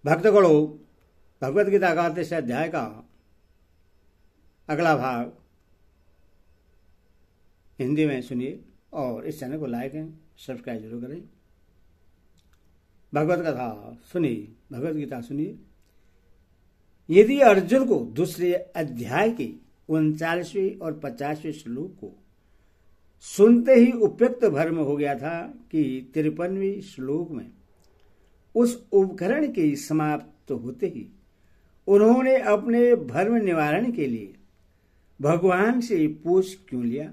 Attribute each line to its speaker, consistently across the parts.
Speaker 1: भक्तगणों, भगवद गीता का 38 अध्याय का अगला भाग हिंदी में सुनिए और इस चैनल को लाइक एंड सब्सक्राइब जरूर करें। भगवद कथा सुनिए, भगवद गीता सुनिए। यदि अर्जुन को दूसरे अध्याय के 39वें और 50वें श्लोक को सुनते ही उपयुक्त भ्रम हो गया था कि 53वें श्लोक में उस उपकरण के समाप्त होते ही उन्होंने अपने भ्रम निवारण के लिए भगवान से पूछ क्यों लिया,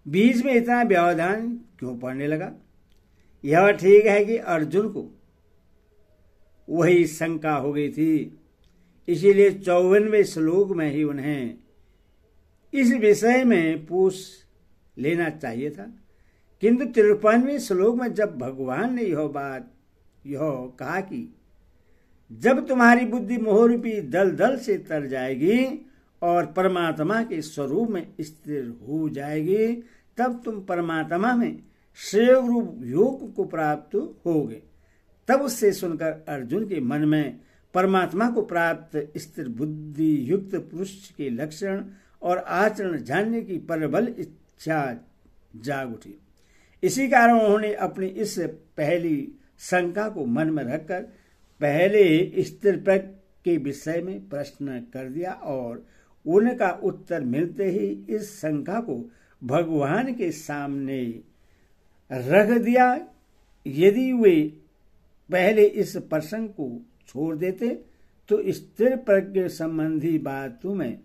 Speaker 1: बीच में इतना व्यवधान क्यों पड़ने लगा। यह ठीक है कि अर्जुन को वही शंका हो गई थी, इसीलिए 54वें श्लोक में ही उन्हें इस विषय में पूछ लेना चाहिए था। किंतु 53वें श्लोक में जब भगवान ने यह कहा कि जब तुम्हारी बुद्धि मोहरूपी दलदल से तर जाएगी और परमात्मा के स्वरूप में स्थिर हो जाएगी, तब तुम परमात्मा में श्रेय रूप योग को प्राप्त होगे। तब उससे सुनकर अर्जुन के मन में परमात्मा को प्राप्त स्थिर बुद्धि युक्त पुरुष के लक्षण और आचरण जानने की प्रबल इच्छा जाग उठी। इसी कारण उन्होंने अपनी इस पहली शंका को मन में रखकर पहले स्थिर प्रज्ञ के विषय में प्रश्न कर दिया और उनका उत्तर मिलते ही इस शंका को भगवान के सामने रख दिया। यदि वे पहले इस प्रसंग को छोड़ देते तो स्थिर प्रज्ञ संबंधी बातों में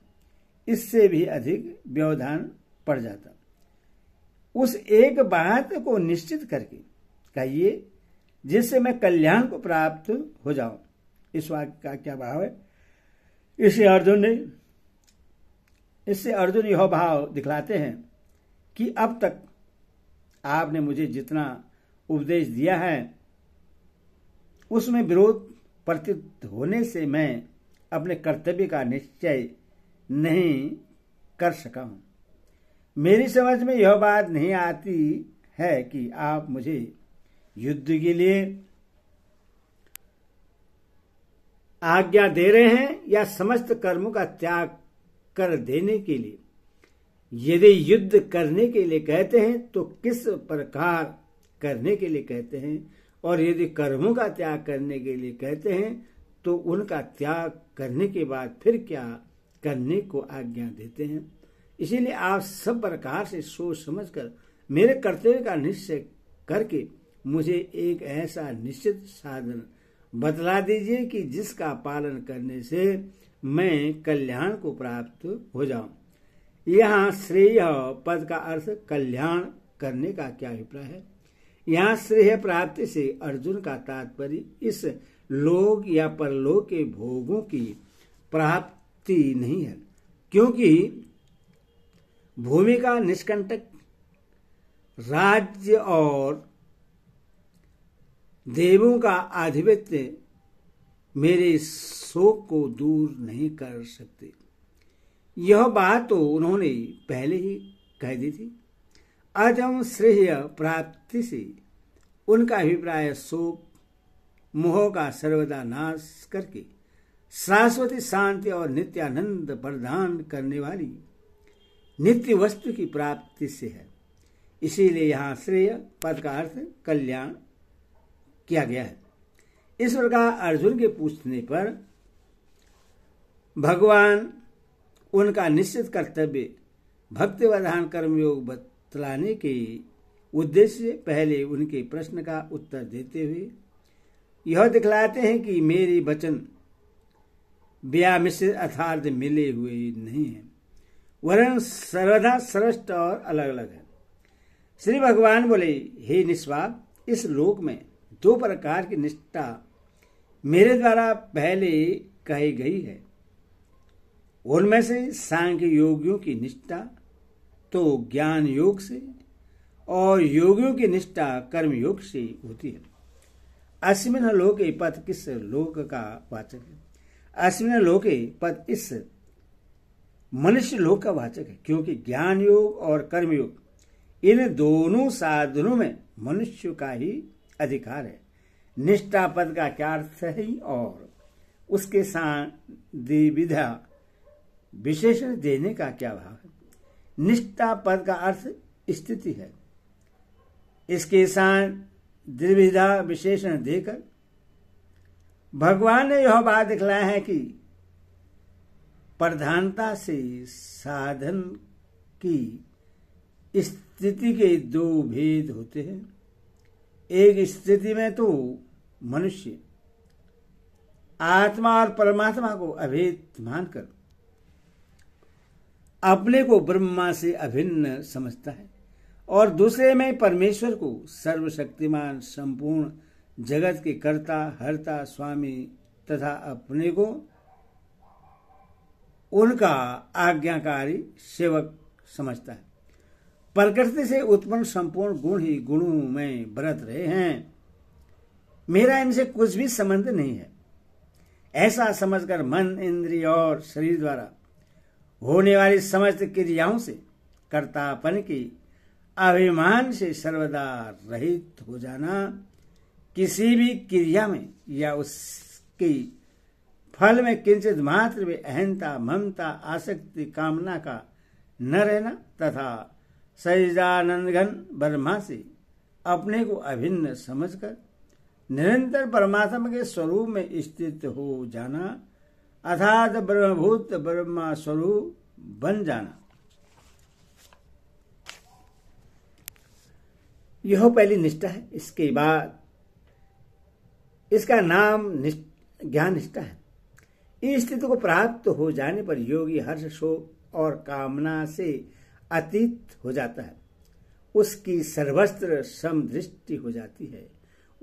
Speaker 1: इससे भी अधिक व्यवधान पड़ जाता। उस एक बात को निश्चित करके कहिए जिससे मैं कल्याण को प्राप्त हो जाऊं। इस वाक्य का क्या भाव है? इससे अर्जुन यह भाव दिखलाते हैं कि अब तक आपने मुझे जितना उपदेश दिया है उसमें विरोध प्रतीत होने से मैं अपने कर्तव्य का निश्चय नहीं कर सका हूं। मेरी समझ में यह बात नहीं आती है कि आप मुझे युद्ध के लिए आज्ञा दे रहे हैं या समस्त कर्मों का त्याग कर देने के लिए। यदि युद्ध करने के लिए कहते हैं तो किस प्रकार करने के लिए कहते हैं, और यदि कर्मों का त्याग करने के लिए कहते हैं तो उनका त्याग करने के बाद फिर क्या करने को आज्ञा देते हैं। इसीलिए आप सब प्रकार से सोच समझकर मेरे कर्तव्य का निश्चय करके मुझे एक ऐसा निश्चित साधन बतला दीजिए कि जिसका पालन करने से मैं कल्याण को प्राप्त हो जाऊं। यहाँ श्रेय पद का अर्थ कल्याण करने का क्या अभिप्राय है? यहाँ श्रेय प्राप्ति से अर्जुन का तात्पर्य इस लोक या परलोक के भोगों की प्राप्ति नहीं है, क्योंकि भूमि का निष्कंटक राज्य और देवों का आधिपत्य मेरे शोक को दूर नहीं कर सकते। यह बात तो उन्होंने पहले ही कह दी थी। अजम श्रेय प्राप्ति से उनका अभिप्राय शोक मोह का सर्वदा नाश करके शाश्वती शांति और नित्यानंद प्रदान करने वाली नित्य वस्तु की प्राप्ति से है। इसीलिए यहाँ श्रेय पद का अर्थ कल्याण किया गया है। इस प्रकार अर्जुन के पूछने पर भगवान उनका निश्चित कर्तव्य भक्तिवधान कर्मयोग बतलाने के उद्देश्य से पहले उनके प्रश्न का उत्तर देते हुए यह दिखलाते हैं कि मेरी वचन व्यामिश्रित अर्थार्थ मिले हुए नहीं है, वरन सर्वदा स्पष्ट और अलग अलग है। श्री भगवान बोले, हे निष्पाप, इस लोक में दो प्रकार की निष्ठा मेरे द्वारा पहले कही गई है। उनमें से सांख्य योगियों की निष्ठा तो ज्ञान योग से और योगियों की निष्ठा कर्म योग से होती है। अस्मिन् लोके पद किस लोक का वाचक है? अस्मिन् लोके पद इस मनुष्य लोक का वाचक है, क्योंकि ज्ञान योग और कर्म योग इन दोनों साधनों में मनुष्य का ही अधिकार है। निष्ठा पद का क्या अर्थ है और उसके साथ द्विविधा विशेषण देने का क्या भाव है। निष्ठा पद का अर्थ स्थिति है, इसके साथ द्विविधा विशेषण देकर भगवान ने यह बात दिखलाया है कि प्रधानता से साधन की स्थिति के दो भेद होते हैं। एक स्थिति में तो मनुष्य आत्मा और परमात्मा को अभेद मानकर अपने को ब्रह्मा से अभिन्न समझता है, और दूसरे में परमेश्वर को सर्वशक्तिमान संपूर्ण जगत के कर्ता हर्ता स्वामी तथा अपने को उनका आज्ञाकारी सेवक समझता है। प्रकृति से उत्पन्न संपूर्ण गुण ही गुणों में बरत रहे हैं, मेरा इनसे कुछ भी संबंध नहीं है, ऐसा समझकर मन इंद्रिय और शरीर द्वारा होने वाली समस्त क्रियाओं से कर्तापन की अभिमान से सर्वदा रहित हो जाना, किसी भी क्रिया में या उसकी फल में किंचित मात्र भी अहंता ममता आसक्ति कामना का न रहना तथा सच्चिदानंद घन ब्रह्मा से अपने को अभिन्न समझकर निरंतर परमात्मा के स्वरूप में स्थित हो जाना अर्थात ब्रह्मभूत ब्रह्मा स्वरूप बन जाना। यह पहली निष्ठा है। इसके बाद इसका नाम ज्ञान निष्ठा है। इस स्थिति को प्राप्त हो जाने पर योगी हर्ष शोक और कामना से अतीत हो जाता है, उसकी सर्वस्त्र समदृष्टि हो जाती है।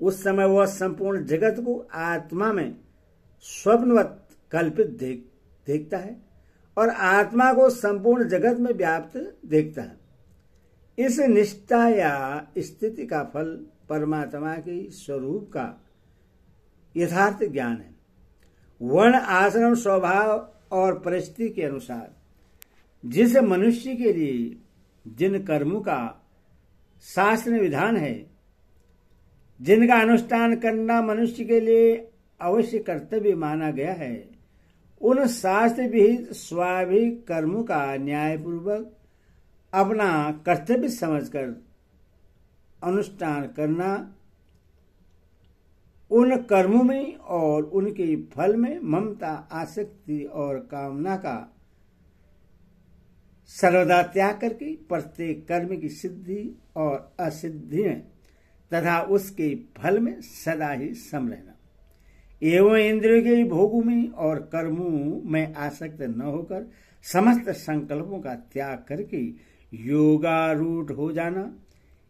Speaker 1: उस समय वह संपूर्ण जगत को आत्मा में स्वप्नवत कल्पित देखता है और आत्मा को संपूर्ण जगत में व्याप्त देखता है। इस निष्ठा या स्थिति का फल परमात्मा के स्वरूप का यथार्थ ज्ञान है। वर्ण आश्रम स्वभाव और परिस्थिति के अनुसार जिस मनुष्य के लिए जिन कर्मों का शास्त्र विधान है, जिनका अनुष्ठान करना मनुष्य के लिए अवश्य कर्तव्य माना गया है, उन शास्त्र विहित स्वाभाविक कर्मों का न्यायपूर्वक अपना कर्तव्य समझकर अनुष्ठान करना, उन कर्मों में और उनके फल में ममता आसक्ति और कामना का सर्वदा त्याग करके प्रत्येक कर्म की सिद्धि और असिद्धि में तथा उसके फल में सदा ही सम रहना एवं इंद्रियों के भोगों में और कर्मों में आसक्त न होकर समस्त संकल्पों का त्याग करके योगारूढ़ हो जाना,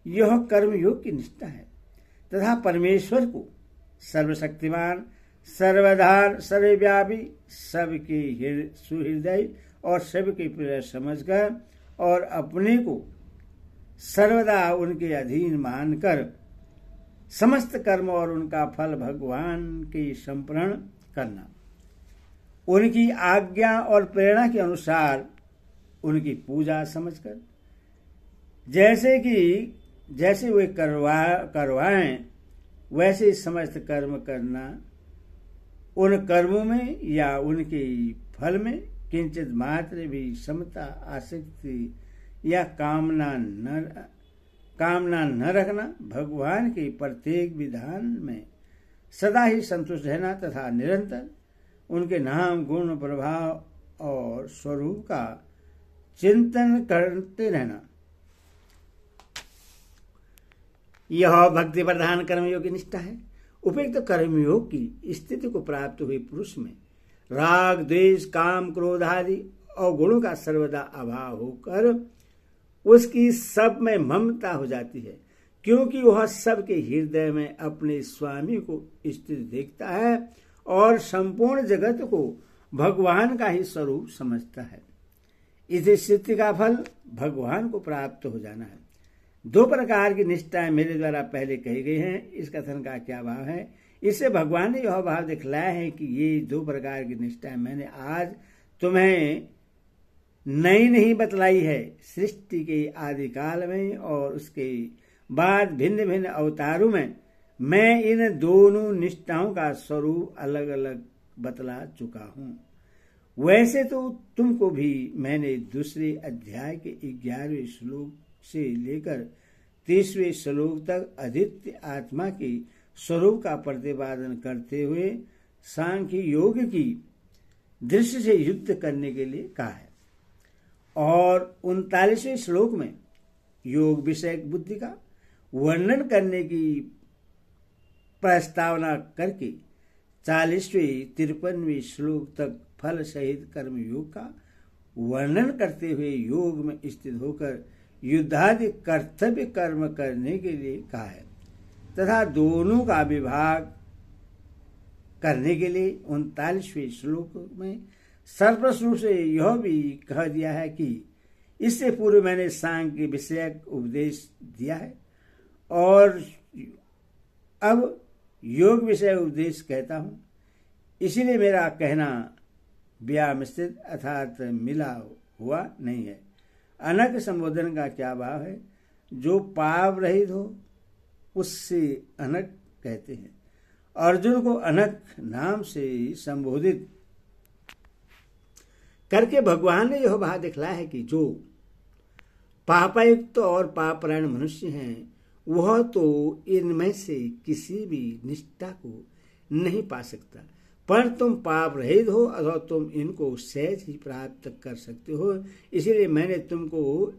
Speaker 1: यह कर्म योग की निष्ठा है तथा परमेश्वर को सर्वशक्तिमान सर्वधार सर्वव्यापी सबके सुहृदय और सबके प्रिय समझकर और अपने को सर्वदा उनके अधीन मानकर समस्त कर्म और उनका फल भगवान के समर्पण करना, उनकी आज्ञा और प्रेरणा के अनुसार उनकी पूजा समझकर जैसे वे करवाएं वैसे समस्त कर्म करना, उन कर्मों में या उनके फल में किंचित मात्र भी समता आसक्ति या कामना न रखना, भगवान के प्रत्येक विधान में सदा ही संतुष्ट रहना तथा निरंतर उनके नाम गुण प्रभाव और स्वरूप का चिंतन करते रहना, यह भक्ति प्रधान कर्मयोग की निष्ठा है। उपयुक्त कर्मयोग की स्थिति को प्राप्त हुए पुरुष में राग द्वेष काम क्रोध आदि अवगुणों का सर्वदा अभाव होकर उसकी सब में ममता हो जाती है, क्योंकि वह सबके हृदय में अपने स्वामी को स्थित देखता है और संपूर्ण जगत को भगवान का ही स्वरूप समझता है। इस स्थिति का फल भगवान को प्राप्त हो जाना है। दो प्रकार की निष्ठाएं मेरे द्वारा पहले कही गई हैं, इस कथन का क्या भाव है। इससे भगवान ने यह भाव दिखलाया है कि ये दो प्रकार की निष्ठाएं मैंने आज तुम्हें नई नहीं बतलाई है। सृष्टि के आदिकाल में और उसके बाद भिन्न भिन्न अवतारों में मैं इन दोनों निष्ठाओं का स्वरूप अलग अलग बतला चुका हूं। वैसे तो तुमको भी मैंने दूसरे अध्याय के 11वें श्लोक से लेकर 30वें श्लोक तक अद्वितीय आत्मा के स्वरूप का प्रतिपादन करते हुए सांख्य योग की दृष्टि से युद्ध करने के लिए कहा है। और 39वें श्लोक में योग विषयक बुद्धि का वर्णन करने की प्रस्तावना करके 40वें 53वें श्लोक तक फल सहित कर्म योग का वर्णन करते हुए योग में स्थित होकर युद्धादि कर्तव्य कर्म करने के लिए कहा है तथा दोनों का विभाग करने के लिए 39वें श्लोक में सर्वस्व रूप से यह भी कह दिया है कि इससे पूर्व मैंने सांख्य विषयक उपदेश दिया है और अब योग विषय उपदेश कहता हूं। इसीलिए मेरा कहना व्यामस्थित अर्थात मिला हुआ नहीं है। अनक संबोधन का क्या भाव है? जो पाप रहित हो उससे अनक कहते हैं। अर्जुन को अनक नाम से संबोधित करके भगवान ने यह भाव दिखलाया है कि जो पापायुक्त और पापरायण मनुष्य हैं वह तो इनमें से किसी भी निष्ठा को नहीं पा सकता, पर तुम पाप रहित हो अथवा तुम इनको सहज ही प्राप्त कर सकते हो। इसीलिए मैंने तुमको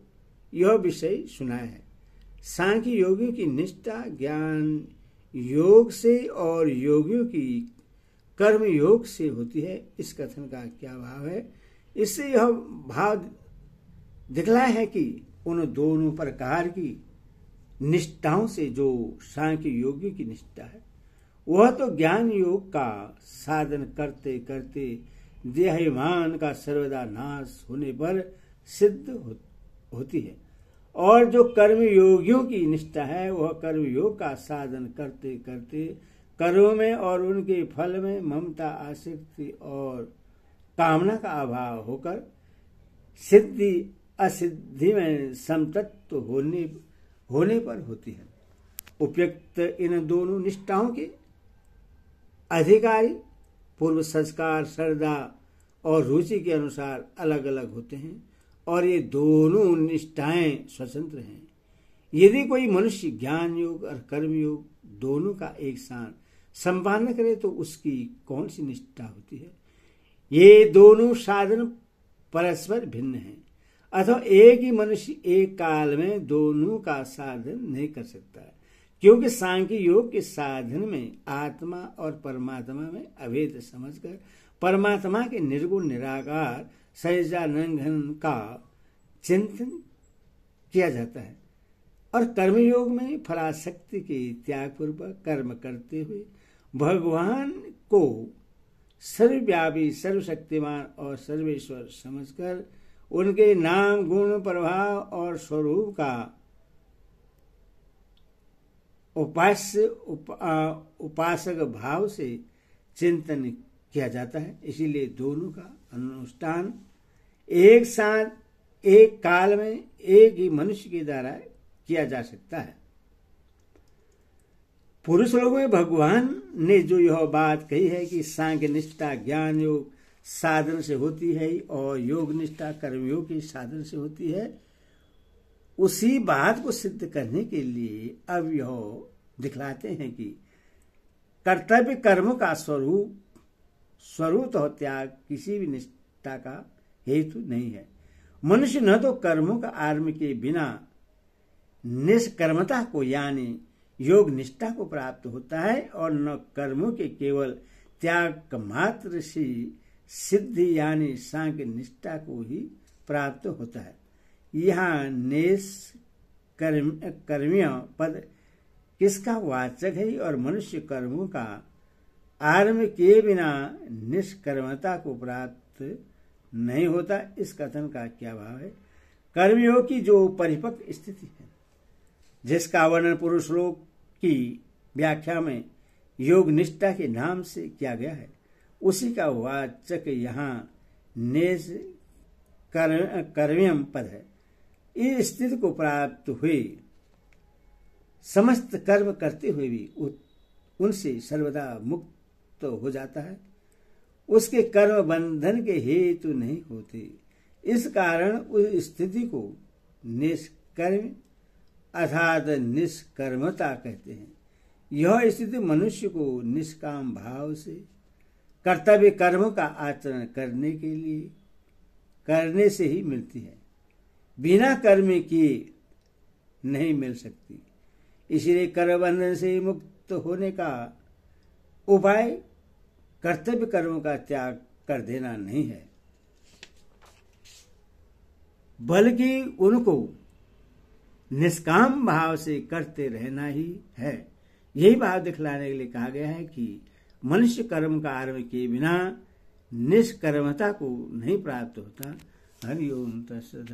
Speaker 1: यह विषय सुनाया है। सांख्य योगियों की निष्ठा ज्ञान योग से और योगियों की कर्म योग से होती है। इस कथन का क्या भाव है? इससे यह भाव दिखलाया है कि उन दोनों प्रकार की निष्ठाओं से जो सांख्य योगी की निष्ठा है वह तो ज्ञान योग का साधन करते करते देहाभिमान का सर्वदा नाश होने पर सिद्ध होती है, और जो कर्म योगियों की निष्ठा है वह कर्म योग का साधन करते करते कर्म में और उनके फल में ममता आसक्ति और कामना का अभाव होकर सिद्धि असिद्धि में समतत्व होने पर होती है। उपयुक्त इन दोनों निष्ठाओं के अधिकारी पूर्व संस्कार श्रद्धा और रुचि के अनुसार अलग अलग होते हैं और ये दोनों निष्ठाएं स्वतंत्र हैं। यदि कोई मनुष्य ज्ञान योग और कर्म योग दोनों का एक साथ संपादन करे तो उसकी कौन सी निष्ठा होती है? ये दोनों साधन परस्पर भिन्न हैं, अथवा एक ही मनुष्य एक काल में दोनों का साधन नहीं कर सकता, क्योंकि सांख्य योग के साधन में आत्मा और परमात्मा में अभेद समझकर परमात्मा के निर्गुण निराकार सहजानंदन का चिंतन किया जाता है, और कर्मयोग में फलासक्ति के त्याग पूर्वक कर्म करते हुए भगवान को सर्वव्यापी सर्वशक्तिमान और सर्वेश्वर समझकर उनके नाम गुण प्रभाव और स्वरूप का उपासक भाव से चिंतन किया जाता है। इसीलिए दोनों का अनुष्ठान एक साथ एक काल में एक ही मनुष्य के द्वारा किया जा सकता है। पुरुष लोगों में भगवान ने जो यह बात कही है कि सांख्य निष्ठा ज्ञान योग साधन से होती है और योग निष्ठा कर्मयोग के साधन से होती है, उसी बात को सिद्ध करने के लिए अब यह दिखलाते हैं कि कर्तव्य कर्म का स्वरूप और त्याग किसी भी निष्ठा का हेतु नहीं है। मनुष्य न तो कर्मों का आरंभ के बिना निष्कर्मता को यानी योग निष्ठा को प्राप्त होता है और न कर्मों के केवल त्याग मात्र से सिद्धि यानी सांख्य निष्ठा को ही प्राप्त होता है। यहाँ कर्म्य पद किसका वाचक है और मनुष्य कर्मों का आरंभ किए बिना निष्कर्मता को प्राप्त नहीं होता, इस कथन का क्या भाव है? कर्मयोग की जो परिपक्व स्थिति है जिसका वर्णन पुरुष लोग की व्याख्या में योग निष्ठा के नाम से किया गया है, उसी का वाचक यहाँ नेज कर्म्यम पद है। इस स्थिति को प्राप्त हुए समस्त कर्म करते हुए भी उनसे सर्वदा मुक्त हो जाता है, उसके कर्म बंधन के हेतु नहीं होते। इस कारण उस स्थिति को निष्कर्म अर्थात निष्कर्मता कहते हैं। यह स्थिति मनुष्य को निष्काम भाव से कर्तव्य कर्म का आचरण करने से ही मिलती है, बिना कर्म किए नहीं मिल सकती। इसलिए कर्म बंधन से मुक्त होने का उपाय कर्तव्य कर्म का त्याग कर देना नहीं है, बल्कि उनको निष्काम भाव से करते रहना ही है। यही भाव दिखलाने के लिए कहा गया है कि मनुष्य कर्म का आरंभ किए बिना निष्कर्मता को नहीं प्राप्त होता। हरि ओम तत्सत।